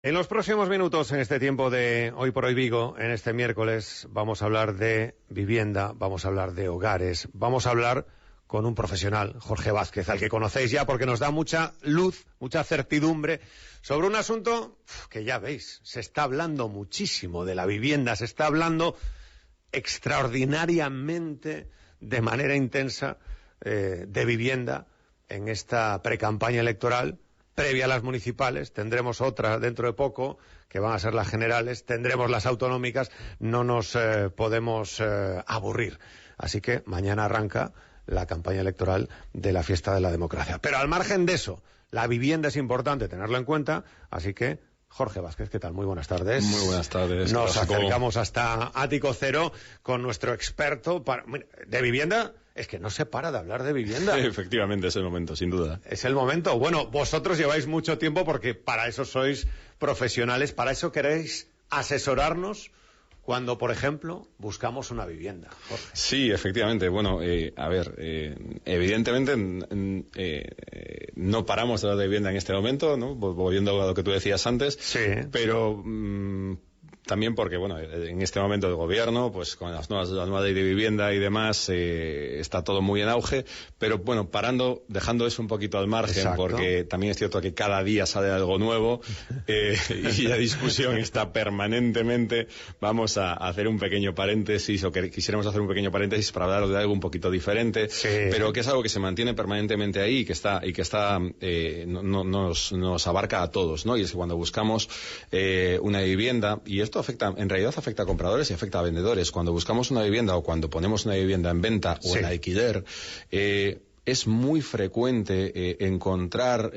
En los próximos minutos, en este tiempo de Hoy por Hoy Vigo, en este miércoles, vamos a hablar de vivienda, vamos a hablar de hogares, vamos a hablar con un profesional, Jorge Vázquez, al que conocéis ya porque nos da mucha luz, mucha certidumbre sobre un asunto que ya veis, se está hablando muchísimo de la vivienda, se está hablando extraordinariamente, de manera intensa, de vivienda en esta precampaña electoral. Previa a las municipales, tendremos otra dentro de poco, que van a ser las generales, tendremos las autonómicas, no nos podemos aburrir. Así que mañana arranca la campaña electoral de la fiesta de la democracia. Pero al margen de eso, la vivienda es importante tenerlo en cuenta, así que Jorge Vázquez, ¿qué tal? Muy buenas tardes. Muy buenas tardes. Nos acercamos hasta Ático Cero con nuestro experto de vivienda. Es que no se para de hablar de vivienda. Efectivamente, es el momento, sin duda. Es el momento. Bueno, vosotros lleváis mucho tiempo porque para eso sois profesionales, para eso queréis asesorarnos cuando, por ejemplo, buscamos una vivienda. Jorge. Sí, efectivamente. Bueno, evidentemente no paramos de hablar de vivienda en este momento, ¿no? Volviendo a lo que tú decías antes. Sí. Pero también porque, bueno, en este momento el gobierno, pues con la nueva ley de vivienda y demás, está todo muy en auge, pero bueno, dejando eso un poquito al margen. Exacto. Porque también es cierto que cada día sale algo nuevo, y la discusión está permanentemente. Vamos a hacer un pequeño paréntesis, o que quisiéramos hacer un pequeño paréntesis para hablar de algo un poquito diferente, sí, pero que es algo que se mantiene permanentemente ahí y que nos abarca a todos, ¿no? Y es que cuando buscamos una vivienda, y esto en realidad afecta a compradores y afecta a vendedores. Cuando buscamos una vivienda o cuando ponemos una vivienda en venta o en alquiler, es muy frecuente encontrarnos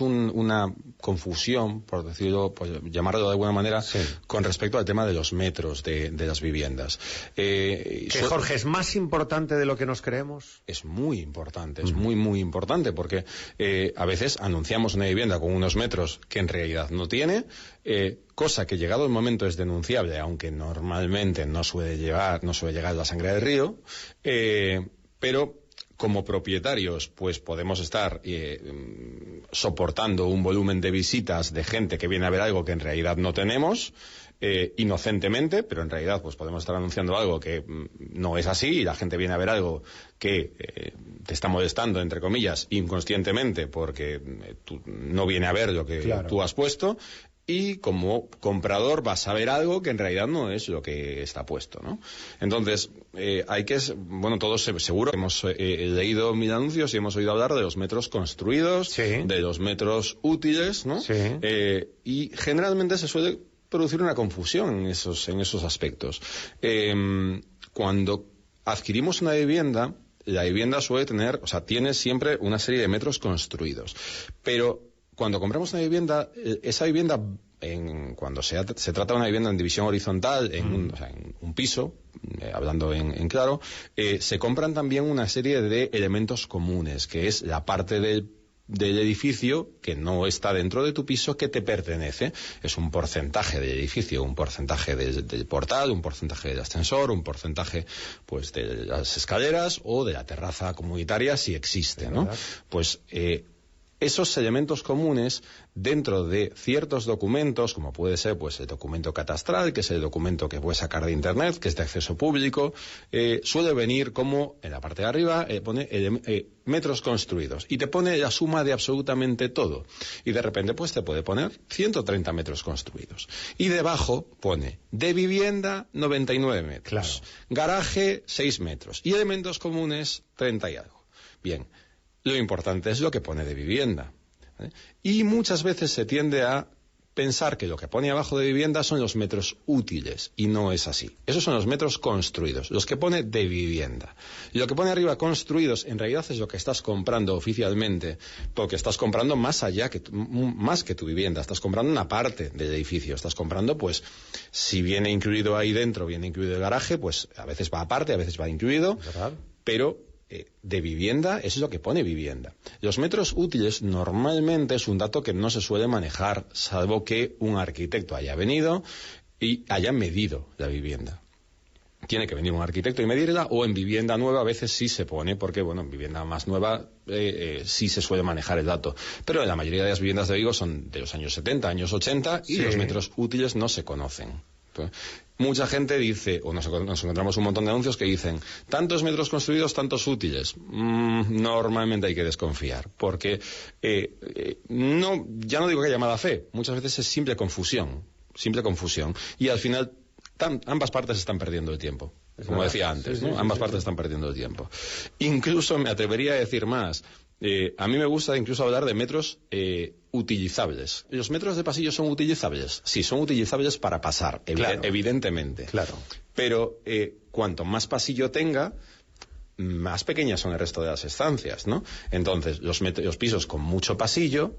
una confusión, por decirlo, pues, llamarlo de alguna manera, con respecto al tema de los metros de las viviendas. Jorge, ¿es más importante de lo que nos creemos? Es muy importante, es muy, muy importante, porque a veces anunciamos una vivienda con unos metros que en realidad no tiene, cosa que llegado el momento es denunciable, aunque normalmente no suele llegar la sangre del río, pero como propietarios pues podemos estar soportando un volumen de visitas de gente que viene a ver algo que en realidad no tenemos, inocentemente, pero en realidad pues podemos estar anunciando algo que no es así, y la gente viene a ver algo que te está molestando, entre comillas, inconscientemente, porque tú no viene a ver lo que tú has puesto. Y como comprador vas a ver algo que en realidad no es lo que está puesto, ¿no? Entonces, todos seguro hemos leído mil anuncios y hemos oído hablar de los metros construidos, de los metros útiles, ¿no? Y generalmente se suele producir una confusión en esos aspectos. Cuando adquirimos una vivienda, la vivienda tiene siempre una serie de metros construidos, pero cuando compramos una vivienda, esa vivienda, cuando se trata de una vivienda en división horizontal, en un piso, hablando en claro, se compran también una serie de elementos comunes, que es la parte del edificio que no está dentro de tu piso, que te pertenece. Es un porcentaje del edificio, un porcentaje del portal, un porcentaje del ascensor, un porcentaje pues de las escaleras o de la terraza comunitaria, si existe, ¿no? Pues esos elementos comunes dentro de ciertos documentos, como puede ser pues el documento catastral, que es el documento que puedes sacar de internet, que es de acceso público, suele venir como en la parte de arriba pone metros construidos y te pone la suma de absolutamente todo, y de repente pues te puede poner 130 metros construidos y debajo pone de vivienda 99 metros, garaje 6 metros y elementos comunes 30 y algo. Bien, lo importante es lo que pone de vivienda, ¿vale? Y muchas veces se tiende a pensar que lo que pone abajo de vivienda son los metros útiles, y no es así. Esos son los metros construidos, los que pone de vivienda. Y lo que pone arriba construidos en realidad es lo que estás comprando oficialmente, porque estás comprando más que tu vivienda, estás comprando una parte del edificio, estás comprando, pues, si viene incluido ahí dentro, viene incluido el garaje, pues a veces va aparte, a veces va incluido, pero de vivienda es lo que pone vivienda. Los metros útiles normalmente es un dato que no se suele manejar, salvo que un arquitecto haya venido y haya medido la vivienda. tiene que venir un arquitecto y medirla, o en vivienda nueva a veces sí se pone, porque bueno, en vivienda más nueva sí se suele manejar el dato. Pero la mayoría de las viviendas de Vigo son de los años 70, años 80 y los metros útiles no se conocen. Entonces, mucha gente dice, o nos encontramos un montón de anuncios que dicen, tantos metros construidos, tantos útiles. Normalmente hay que desconfiar, porque ya no digo que haya mala fe, muchas veces es simple confusión, y al final ambas partes están perdiendo el tiempo, como decía antes, ¿no? Ambas partes están perdiendo el tiempo. Incluso me atrevería a decir más. A mí me gusta incluso hablar de metros utilizables. ¿Los metros de pasillo son utilizables? Sí, son utilizables para pasar, evidentemente. Claro. Pero cuanto más pasillo tenga, más pequeñas son el resto de las estancias, ¿no? Entonces, los pisos con mucho pasillo...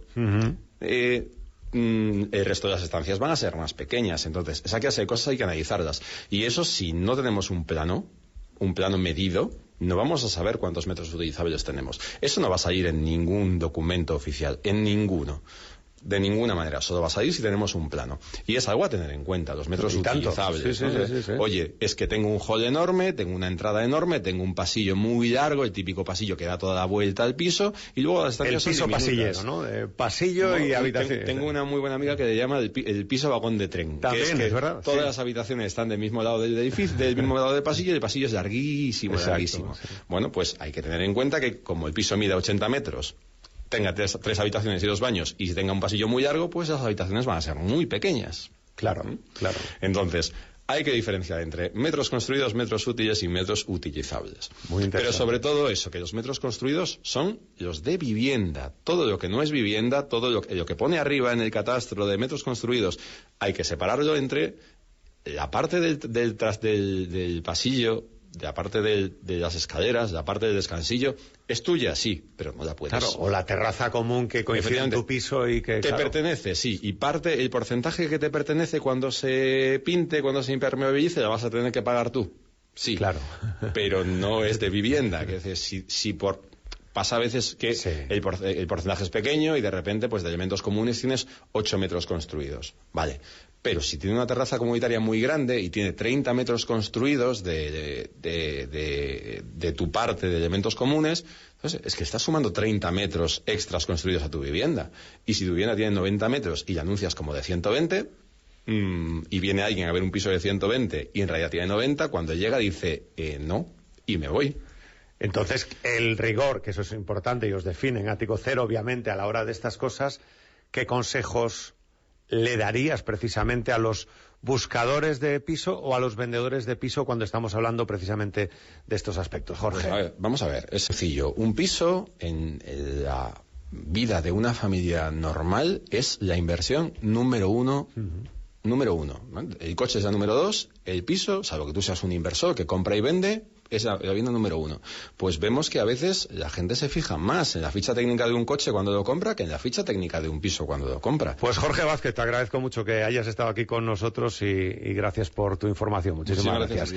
el resto de las estancias van a ser más pequeñas. Entonces, esa clase de cosas hay que analizarlas. Y eso, si no tenemos un plano medido, no vamos a saber cuántos metros utilizables tenemos. Eso no va a salir en ningún documento oficial, en ninguno. De ninguna manera, solo va a salir si tenemos un plano. Y es algo a tener en cuenta, los metros utilizables. Sí. Oye, es que tengo un hall enorme, tengo una entrada enorme, tengo un pasillo muy largo, el típico pasillo que da toda la vuelta al piso, y luego las estancias son diminutas. El piso pasillero, ¿no? Pasillo y habitación. Tengo una muy buena amiga que le llama el piso vagón de tren. También, que es verdad. Todas las habitaciones están del mismo lado del edificio, del mismo lado del pasillo, y el pasillo es larguísimo. Sí. Bueno, pues hay que tener en cuenta que como el piso mide 80 metros, tenga tres habitaciones y 2 baños, y tenga un pasillo muy largo, pues las habitaciones van a ser muy pequeñas. Claro. Entonces, hay que diferenciar entre metros construidos, metros útiles y metros utilizables. Muy interesante. Pero sobre todo eso, que los metros construidos son los de vivienda. Todo lo que no es vivienda, todo lo que pone arriba en el catastro de metros construidos, hay que separarlo entre la parte del pasillo, la parte de las escaleras, la parte del descansillo, es tuya, sí, pero no la puedes. Claro, o la terraza común que coincide en tu piso y que... Te pertenece, sí, y el porcentaje que te pertenece cuando se pinte, cuando se impermeabilice, la vas a tener que pagar tú. Sí, claro. Pero no es de vivienda, que es decir, pasa a veces que el porcentaje es pequeño y de repente, pues de elementos comunes tienes 8 metros construidos. Vale. Pero si tiene una terraza comunitaria muy grande y tiene 30 metros construidos de tu parte de elementos comunes, entonces es que estás sumando 30 metros extras construidos a tu vivienda. Y si tu vivienda tiene 90 metros y la anuncias como de 120, y viene alguien a ver un piso de 120 y en realidad tiene 90, cuando llega dice, no, y me voy. Entonces, el rigor, que eso es importante y os define en Ático Cero, obviamente, a la hora de estas cosas, ¿qué consejos le darías precisamente a los buscadores de piso o a los vendedores de piso cuando estamos hablando precisamente de estos aspectos, Jorge? Pues vamos a ver, es sencillo. Un piso en la vida de una familia normal es la inversión número uno. Número uno, ¿no? El coche es la número 2, el piso, salvo que tú seas un inversor que compra y vende, es la vivienda número 1. Pues vemos que a veces la gente se fija más en la ficha técnica de un coche cuando lo compra que en la ficha técnica de un piso cuando lo compra. Pues Jorge Vázquez, te agradezco mucho que hayas estado aquí con nosotros y gracias por tu información. Muchísimas gracias.